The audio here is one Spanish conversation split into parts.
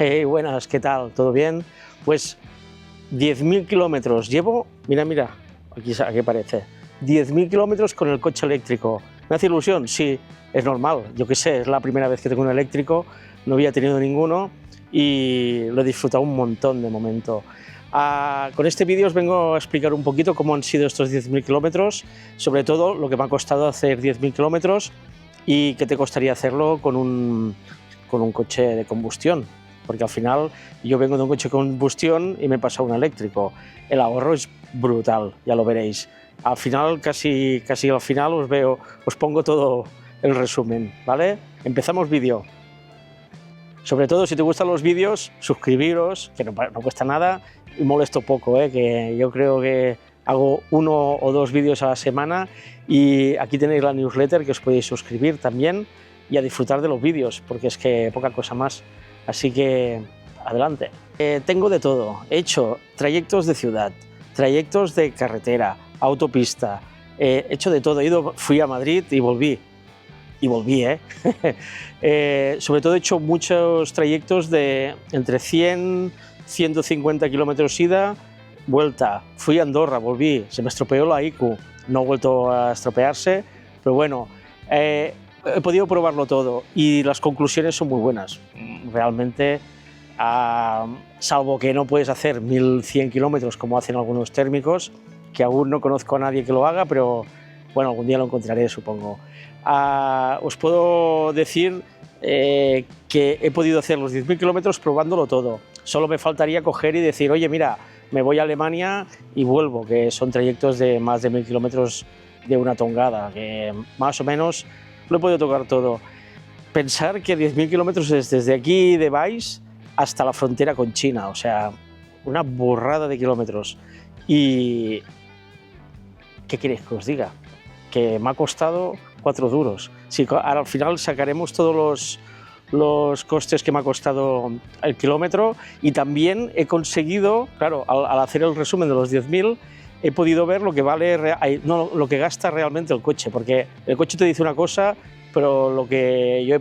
Hey, buenas, ¿qué tal? ¿Todo bien? Pues 10.000 kilómetros llevo, mira, aquí parece, 10.000 kilómetros con el coche eléctrico. ¿Me hace ilusión? Sí, es normal, yo qué sé, es la primera vez que tengo un eléctrico, no había tenido ninguno y lo he disfrutado un montón de momento. Con este vídeo os vengo a explicar un poquito cómo han sido estos 10.000 kilómetros, sobre todo lo que me ha costado hacer 10.000 kilómetros y qué te costaría hacerlo con un coche de combustión. Porque al final yo vengo de un coche de combustión y me he pasado a un eléctrico. El ahorro es brutal, ya lo veréis. Al final, casi al final os pongo todo el resumen, ¿vale? Empezamos vídeo. Sobre todo, si te gustan los vídeos, suscribiros, que no cuesta nada y molesto poco, que yo creo que hago 1 o 2 vídeos a la semana y aquí tenéis la newsletter que os podéis suscribir también y a disfrutar de los vídeos, porque es que poca cosa más. Así que adelante. Tengo de todo. He hecho trayectos de ciudad, trayectos de carretera, autopista. He hecho de todo. Fui a Madrid y volví. Sobre todo he hecho muchos trayectos de entre 100 150 kilómetros ida, vuelta. Fui a Andorra, volví. Se me estropeó la IQ. No ha vuelto a estropearse, pero bueno. He podido probarlo todo y las conclusiones son muy buenas. Realmente, salvo que no puedes hacer 1.100 kilómetros como hacen algunos térmicos, que aún no conozco a nadie que lo haga, pero bueno, algún día lo encontraré, supongo. Os puedo decir que he podido hacer los 10.000 kilómetros probándolo todo. Solo me faltaría coger y decir, oye, mira, me voy a Alemania y vuelvo, que son trayectos de más de 1.000 kilómetros de una tongada, que más o menos lo he podido tocar todo. Pensar que 10.000 kilómetros es desde aquí de Valls hasta la frontera con China, o sea, una burrada de kilómetros. Y ¿qué queréis que os diga? Que me ha costado 4 duros. Si ahora al final sacaremos todos los costes que me ha costado el kilómetro y también he conseguido, claro, al hacer el resumen de los 10.000, he podido ver lo que lo que gasta realmente el coche, porque el coche te dice una cosa, pero lo que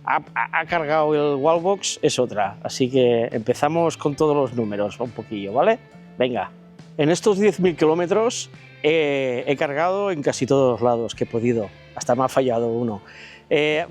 ha cargado el Wallbox es otra. Así que empezamos con todos los números, un poquillo, ¿vale? Venga. En estos 10.000 kilómetros he cargado en casi todos lados que he podido, hasta me ha fallado uno.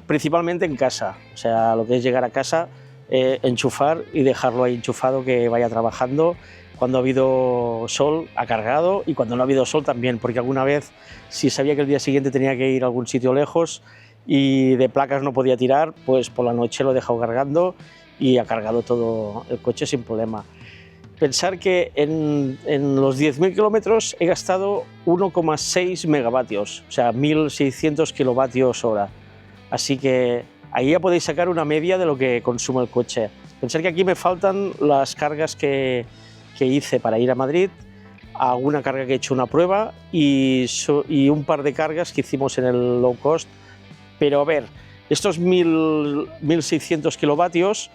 Principalmente en casa, o sea, lo que es llegar a casa, enchufar y dejarlo ahí enchufado que vaya trabajando. Cuando ha habido sol ha cargado y cuando no ha habido sol también, porque alguna vez, si sabía que el día siguiente tenía que ir a algún sitio lejos y de placas no podía tirar, pues por la noche lo he dejado cargando y ha cargado todo el coche sin problema. Pensar que en los 10.000 kilómetros he gastado 1,6 megavatios, o sea, 1.600 kilovatios hora. Así que ahí ya podéis sacar una media de lo que consume el coche. Pensar que aquí me faltan las cargas que hice para ir a Madrid, alguna carga que he hecho una prueba y un par de cargas que hicimos en el low cost. Pero a ver, estos 1.600 kilovatios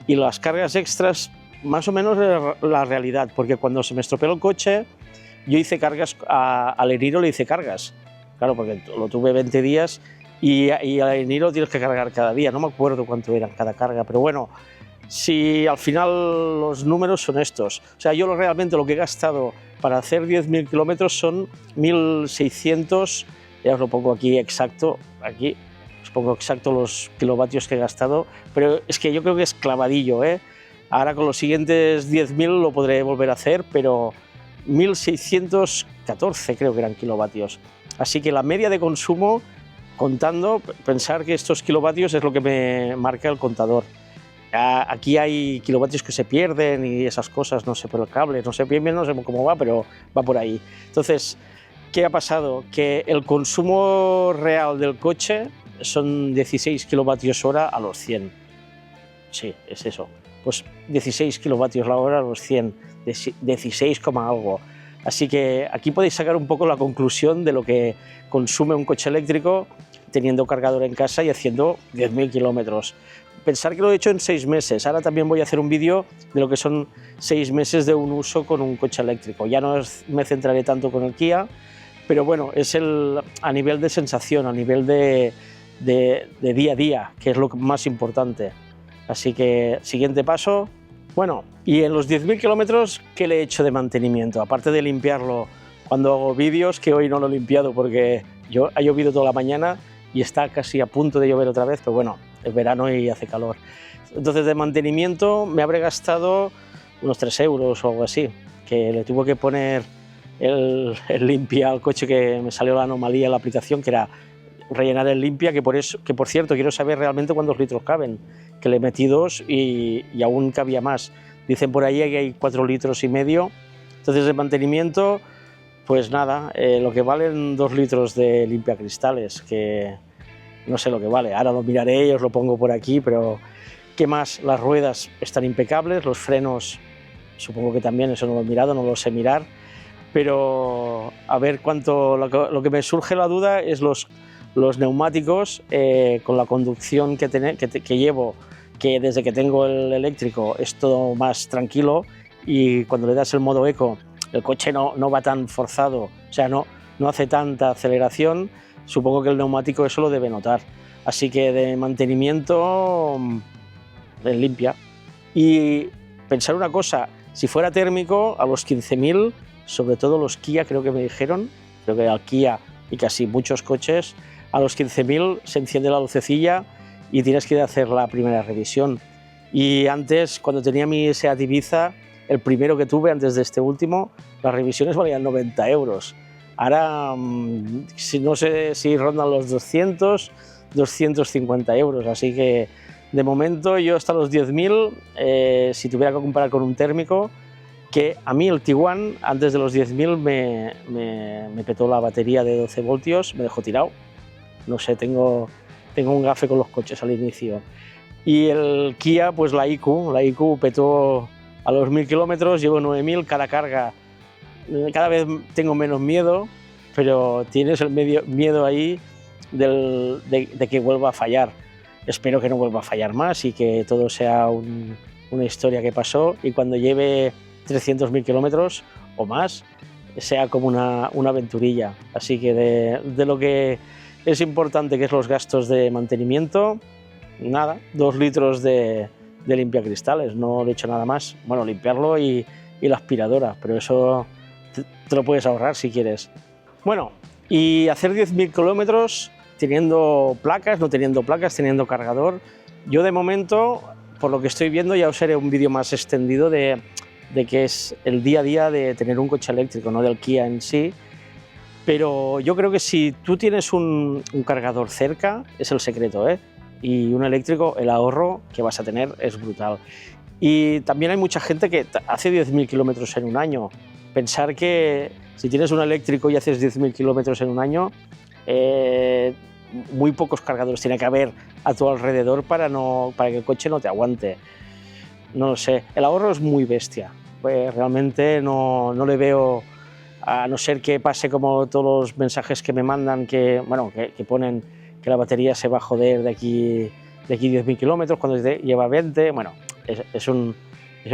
y las cargas extras, más o menos la realidad, porque cuando se me estropeó el coche, yo hice cargas, al Eniro le hice cargas, claro, porque lo tuve 20 días y al Eniro tienes que cargar cada día, no me acuerdo cuánto era cada carga, pero bueno, si al final los números son estos. O sea, yo realmente lo que he gastado para hacer 10.000 kilómetros son 1.600, ya os lo pongo aquí exacto, aquí os pongo exacto los kilovatios que he gastado, pero es que yo creo que es clavadillo, Ahora con los siguientes 10.000 lo podré volver a hacer, pero 1.614 creo que eran kilovatios. Así que la media de consumo, contando, pensar que estos kilovatios es lo que me marca el contador. Aquí hay kilovatios que se pierden y esas cosas, no sé, por el cable, no sé bien, no sé cómo va, pero va por ahí. Entonces, ¿qué ha pasado? Que el consumo real del coche son 16 kilovatios hora a los 100. Sí, es eso. Pues 16 kilovatios la hora a los 100, 16, algo. Así que aquí podéis sacar un poco la conclusión de lo que consume un coche eléctrico teniendo cargador en casa y haciendo 10.000 kilómetros. Pensar que lo he hecho en 6 meses. Ahora también voy a hacer un vídeo de lo que son 6 meses de un uso con un coche eléctrico. Ya no me centraré tanto con el Kia, pero bueno, es a nivel de sensación, a nivel de día a día, que es lo más importante. Así que, siguiente paso. Bueno, y en los 10.000 kilómetros, ¿qué le he hecho de mantenimiento? Aparte de limpiarlo cuando hago vídeos, que hoy no lo he limpiado porque ha llovido toda la mañana y está casi a punto de llover otra vez, pero bueno, es verano y hace calor. Entonces, de mantenimiento me habré gastado unos 3 euros o algo así, que le tuve que poner el limpia al coche, que me salió la anomalía en la aplicación, que era rellenar el limpia, que por cierto quiero saber realmente cuántos litros caben, que le metí 2 y aún cabía más. Dicen por ahí que hay 4,5 litros. Entonces, de mantenimiento, pues nada, lo que valen 2 litros de limpiacristales, que no sé lo que vale, ahora lo miraré y os lo pongo por aquí, pero ¿qué más? Las ruedas están impecables, los frenos supongo que también, eso no lo he mirado, no lo sé mirar, pero a ver cuánto. Lo que me surge la duda es los neumáticos, con la conducción que llevo, que desde que tengo el eléctrico es todo más tranquilo, y cuando le das el modo eco el coche no va tan forzado, o sea, no hace tanta aceleración. Supongo que el neumático eso lo debe notar. Así que de mantenimiento, limpia. Y pensar una cosa, si fuera térmico, a los 15.000, sobre todo los Kia, creo que me dijeron, creo que al Kia y casi muchos coches, a los 15.000 se enciende la lucecilla y tienes que ir a hacer la primera revisión. Y antes, cuando tenía mi Seat Ibiza, el primero que tuve antes de este último, las revisiones valían 90 euros. Ahora, no sé si rondan los 200, 250 euros. Así que, de momento, yo hasta los 10.000, si tuviera que comparar con un térmico, que a mí el Tiguan, antes de los 10.000, me petó la batería de 12 voltios, me dejó tirado. No sé, tengo un gafe con los coches al inicio. Y el Kia, pues la IQ petó a los 1.000 kilómetros, llevo 9.000, cada carga. Cada vez tengo menos miedo, pero tienes el miedo ahí de que vuelva a fallar. Espero que no vuelva a fallar más y que todo sea una historia que pasó, y cuando lleve 300.000 kilómetros o más sea como una aventurilla. Así que de lo que es importante, que es los gastos de mantenimiento, nada, 2 litros de limpiacristales, no le he hecho nada más. Bueno, limpiarlo y la aspiradora, pero eso te lo puedes ahorrar si quieres. Bueno, y hacer 10.000 kilómetros teniendo placas, no teniendo placas, teniendo cargador. Yo de momento, por lo que estoy viendo, ya os haré un vídeo más extendido de qué es el día a día de tener un coche eléctrico, no del Kia en sí. Pero yo creo que si tú tienes un cargador cerca, es el secreto, ¿eh? Y un eléctrico, el ahorro que vas a tener es brutal. Y también hay mucha gente que hace 10.000 kilómetros en un año. Pensar que si tienes un eléctrico y haces 10.000 kilómetros en un año, muy pocos cargadores tiene que haber a tu alrededor para que el coche no te aguante. No lo sé, el ahorro es muy bestia. Pues realmente no le veo, a no ser que pase como todos los mensajes que me mandan, que ponen que la batería se va a joder de aquí 10.000 kilómetros cuando lleva 20. Bueno, es una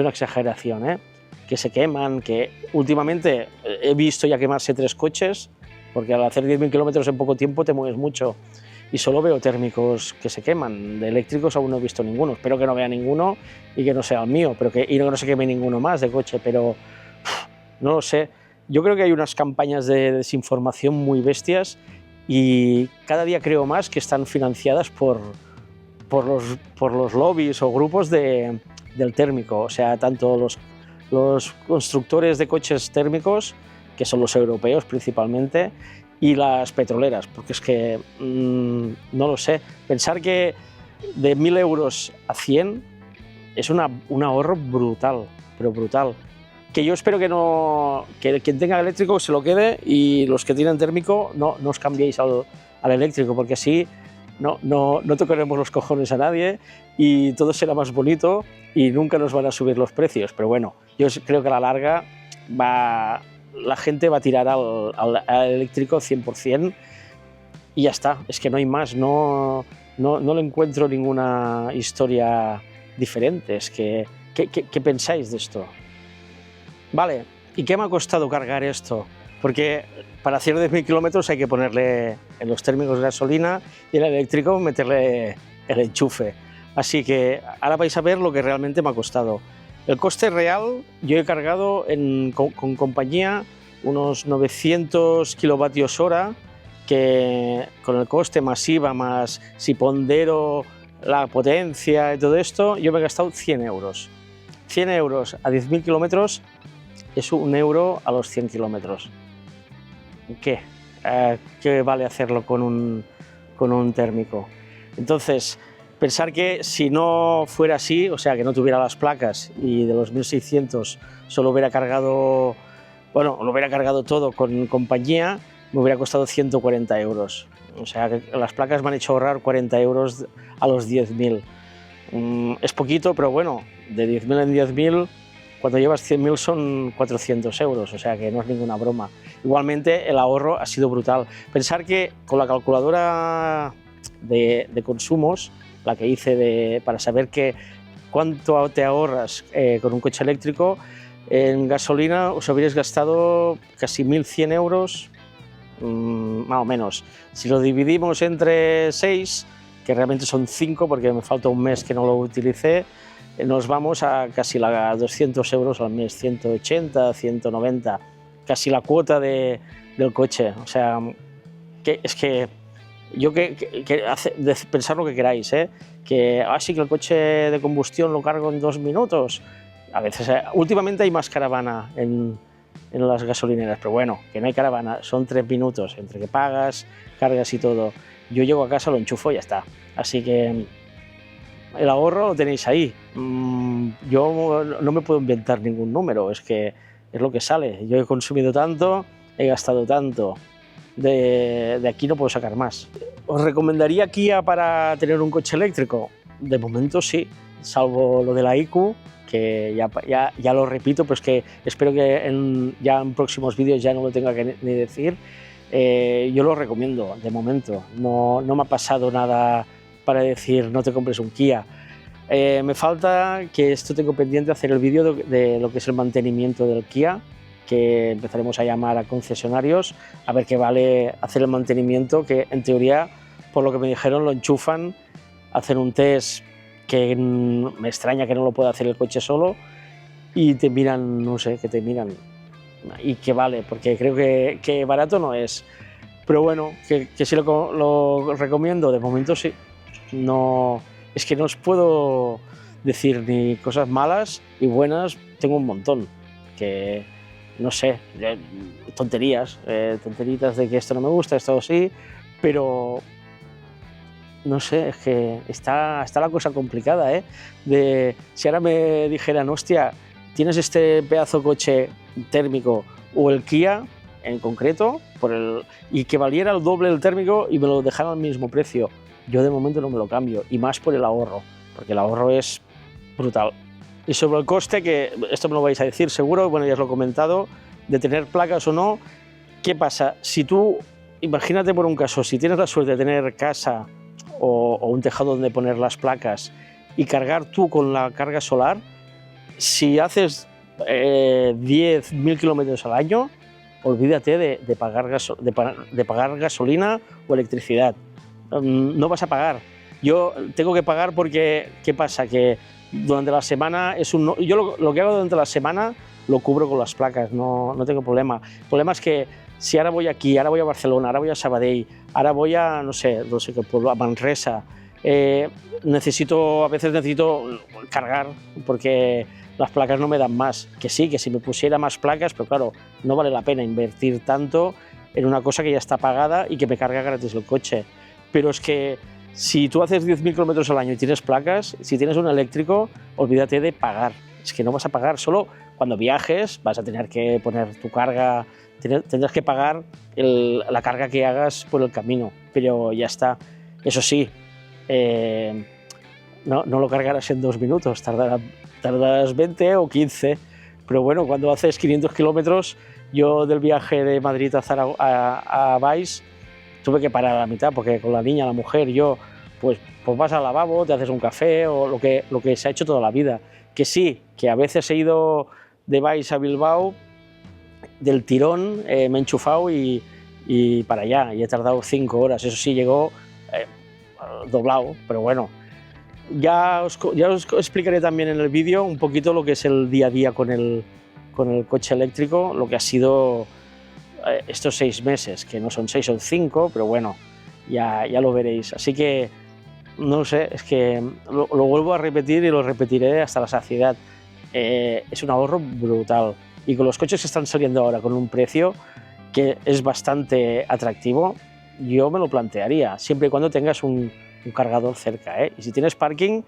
exageración, ¿eh? Que se queman, que últimamente he visto ya quemarse 3 coches, porque al hacer 10.000 kilómetros en poco tiempo te mueves mucho, y solo veo térmicos que se queman. De eléctricos aún no he visto ninguno, espero que no vea ninguno y que no sea el mío, y no se queme ninguno más de coche, pero no lo sé. Yo creo que hay unas campañas de desinformación muy bestias, y cada día creo más que están financiadas por los lobbies o grupos del térmico. O sea, tanto los constructores de coches térmicos, que son los europeos principalmente, y las petroleras, porque es que no lo sé. Pensar que de 1.000 euros a 100 es un ahorro brutal, pero brutal. Que yo espero que quien tenga eléctrico se lo quede, y los que tienen térmico no os cambiéis al eléctrico, porque así no tocaremos los cojones a nadie y todo será más bonito y nunca nos van a subir los precios. Pero bueno, yo creo que a la larga la gente va a tirar al eléctrico 100%, y ya está. Es que no hay más, no le encuentro ninguna historia diferente. Es que, ¿qué pensáis de esto? Vale, ¿y qué me ha costado cargar esto? Porque para hacer 10.000 kilómetros hay que ponerle en los térmicos gasolina, y el eléctrico meterle el enchufe. Así que ahora vais a ver lo que realmente me ha costado. El coste real, yo he cargado con compañía unos 900 kilovatios hora, que con el coste más IVA, más si pondero la potencia y todo esto, yo me he gastado 100 euros. 100 euros a 10.000 kilómetros es 1 euro a los 100 kilómetros. ¿Qué? ¿Qué vale hacerlo con un térmico? Entonces, pensar que si no fuera así, o sea, que no tuviera las placas y de los 1.600 solo hubiera cargado, bueno, lo hubiera cargado todo con compañía, me hubiera costado 140 euros. O sea, que las placas me han hecho ahorrar 40 euros a los 10.000. Es poquito, pero bueno, de 10.000 en 10.000, cuando llevas 100.000 son 400 euros, o sea que no es ninguna broma. Igualmente, el ahorro ha sido brutal. Pensar que con la calculadora de consumos, la que hice para saber cuánto te ahorras con un coche eléctrico, en gasolina os habríais gastado casi 1.100 euros, más o menos. Si lo dividimos entre 6, que realmente son 5 porque me falta un mes que no lo utilicé, nos vamos a casi 200 euros al mes, 180, 190, casi la cuota del coche. O sea, es que yo pensar lo que queráis, que sí que el coche de combustión lo cargo en 2 minutos. A veces, últimamente hay más caravana en las gasolineras, pero bueno, que no hay caravana, son 3 minutos entre que pagas, cargas y todo. Yo llego a casa, lo enchufo y ya está. Así que el ahorro lo tenéis ahí. Yo no me puedo inventar ningún número, es que es lo que sale. Yo he consumido tanto, he gastado tanto. De aquí no puedo sacar más. ¿Os recomendaría Kia para tener un coche eléctrico? De momento sí, salvo lo de la IQ, que ya lo repito, pero es que espero que ya en próximos vídeos ya no lo tenga que ni decir. Yo lo recomiendo, de momento. No me ha pasado nada para decir no te compres un Kia. Me falta que esto tengo pendiente hacer el vídeo de lo que es el mantenimiento del Kia, que empezaremos a llamar a concesionarios a ver qué vale hacer el mantenimiento, que en teoría, por lo que me dijeron, lo enchufan, hacen un test que me extraña que no lo pueda hacer el coche solo y te miran, no sé, que te miran y que vale, porque creo que barato no es. Pero bueno, que sí lo recomiendo, de momento sí. No, es que no os puedo decir ni cosas malas y buenas, tengo un montón, que no sé, tonterías, tonteritas de que esto no me gusta, esto sí, pero no sé, es que está la cosa complicada, si ahora me dijeran, hostia, tienes este pedazo de coche térmico o el Kia en concreto, y que valiera el doble el térmico y me lo dejaran al mismo precio, yo de momento no me lo cambio, y más por el ahorro, porque el ahorro es brutal. Y sobre el coste, que esto me lo vais a decir seguro, bueno, ya os lo he comentado, de tener placas o no, ¿qué pasa? Si tú, imagínate por un caso, si tienes la suerte de tener casa o un tejado donde poner las placas y cargar tú con la carga solar, si haces 10.000 kilómetros al año, olvídate de pagar gasolina o electricidad. No vas a pagar. Yo tengo que pagar porque, ¿qué pasa? Que durante la semana yo lo que hago durante la semana lo cubro con las placas, no tengo problema. El problema es que si ahora voy aquí, ahora voy a Barcelona, ahora voy a Sabadell, ahora voy a, no sé qué pueblo, a Manresa, a veces necesito cargar porque las placas no me dan más. Que sí, que si me pusiera más placas, pero claro, no vale la pena invertir tanto en una cosa que ya está pagada y que me carga gratis el coche. Pero es que si tú haces 10.000 kilómetros al año y tienes placas, si tienes un eléctrico, olvídate de pagar. Es que no vas a pagar, solo cuando viajes vas a tener que poner tu carga, tendrás que pagar la carga que hagas por el camino, pero ya está. Eso sí, no lo cargarás en 2 minutos, tardarás 20 o 15, pero bueno, cuando haces 500 kilómetros, yo del viaje de Madrid a Valls, tuve que parar a la mitad porque con la niña, la mujer, yo, pues vas al lavabo, te haces un café o lo que se ha hecho toda la vida. Que sí, que a veces he ido de Valls a Bilbao del tirón, me he enchufado y para allá, y he tardado 5 horas. Eso sí, llegó doblado, pero bueno, ya os explicaré también en el vídeo un poquito lo que es el día a día con el coche eléctrico, lo que ha sido estos 6 meses, que no son 6, son 5, pero bueno, ya lo veréis. Así que, no sé, es que lo vuelvo a repetir y lo repetiré hasta la saciedad. Es un ahorro brutal. Y con los coches que están saliendo ahora con un precio que es bastante atractivo, yo me lo plantearía, siempre y cuando tengas un cargador cerca, ¿eh? Y si tienes parking,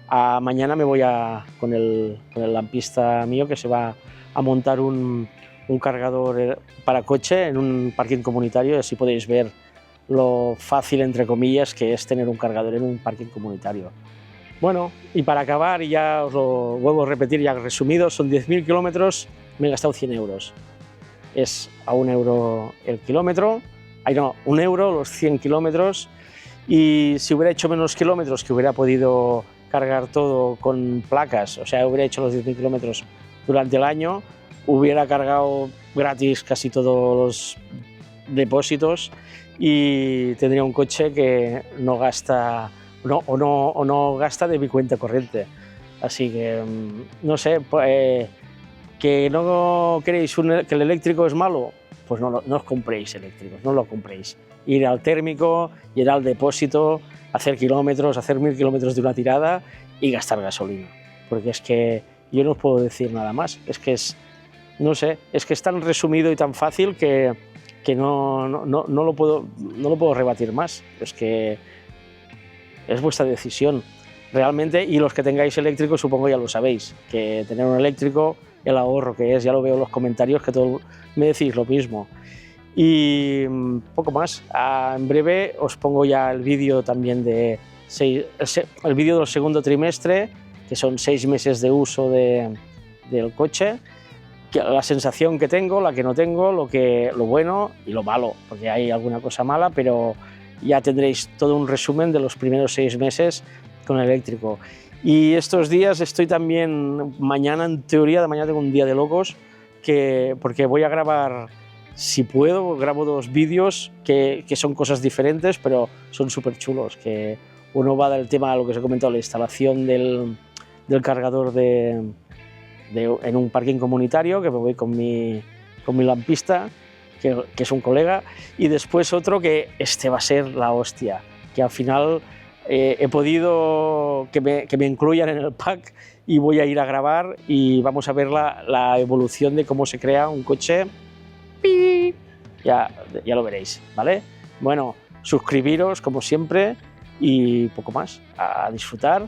mañana me voy con el lampista mío que se va a montar un cargador para coche en un parking comunitario, y así podéis ver lo fácil, entre comillas, que es tener un cargador en un parking comunitario. Bueno, y para acabar, y ya os lo vuelvo a repetir, ya resumido, son 10.000 kilómetros, me he gastado 100 euros. Es a 1 euro el kilómetro, no, 1 euro los 100 kilómetros, y si hubiera hecho menos kilómetros, que hubiera podido cargar todo con placas, o sea, hubiera hecho los 10.000 kilómetros durante el año, hubiera cargado gratis casi todos los depósitos y tendría un coche que no gasta no gasta de mi cuenta corriente. Así que, no sé, que no queréis que el eléctrico es malo, pues no os compréis eléctricos, no lo compréis. Ir al térmico, ir al depósito, hacer kilómetros, hacer 1000 kilómetros de una tirada y gastar gasolina. Porque es que yo no os puedo decir nada más. Es que no sé, es que es tan resumido y tan fácil que no lo puedo rebatir más. Es que es vuestra decisión realmente, y los que tengáis eléctrico supongo ya lo sabéis, que tener un eléctrico, el ahorro que es, ya lo veo en los comentarios que todos me decís lo mismo. Y poco más, en breve os pongo ya el vídeo también el vídeo del segundo trimestre, que son 6 meses de uso del coche, la sensación que tengo, la que no tengo, lo bueno y lo malo, porque hay alguna cosa mala, pero ya tendréis todo un resumen de los primeros 6 meses con el eléctrico. Y estos días estoy también, mañana en teoría, mañana tengo un día de locos, porque voy a grabar, si puedo, grabo 2 vídeos que son cosas diferentes, pero son súper chulos, que uno va del tema de lo que os he comentado, la instalación del cargador en un parking comunitario, que me voy con mi lampista, que es un colega, y después otro que va a ser la hostia, que al final he podido que me incluyan en el pack y voy a ir a grabar y vamos a ver la evolución de cómo se crea un coche. Ya lo veréis, ¿vale? Bueno, suscribiros como siempre y poco más, a disfrutar,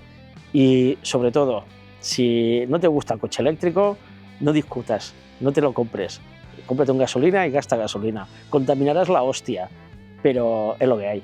y sobre todo, si no te gusta el coche eléctrico, no discutas, no te lo compres. Cómprate un gasolina y gasta gasolina. Contaminarás la hostia, pero es lo que hay.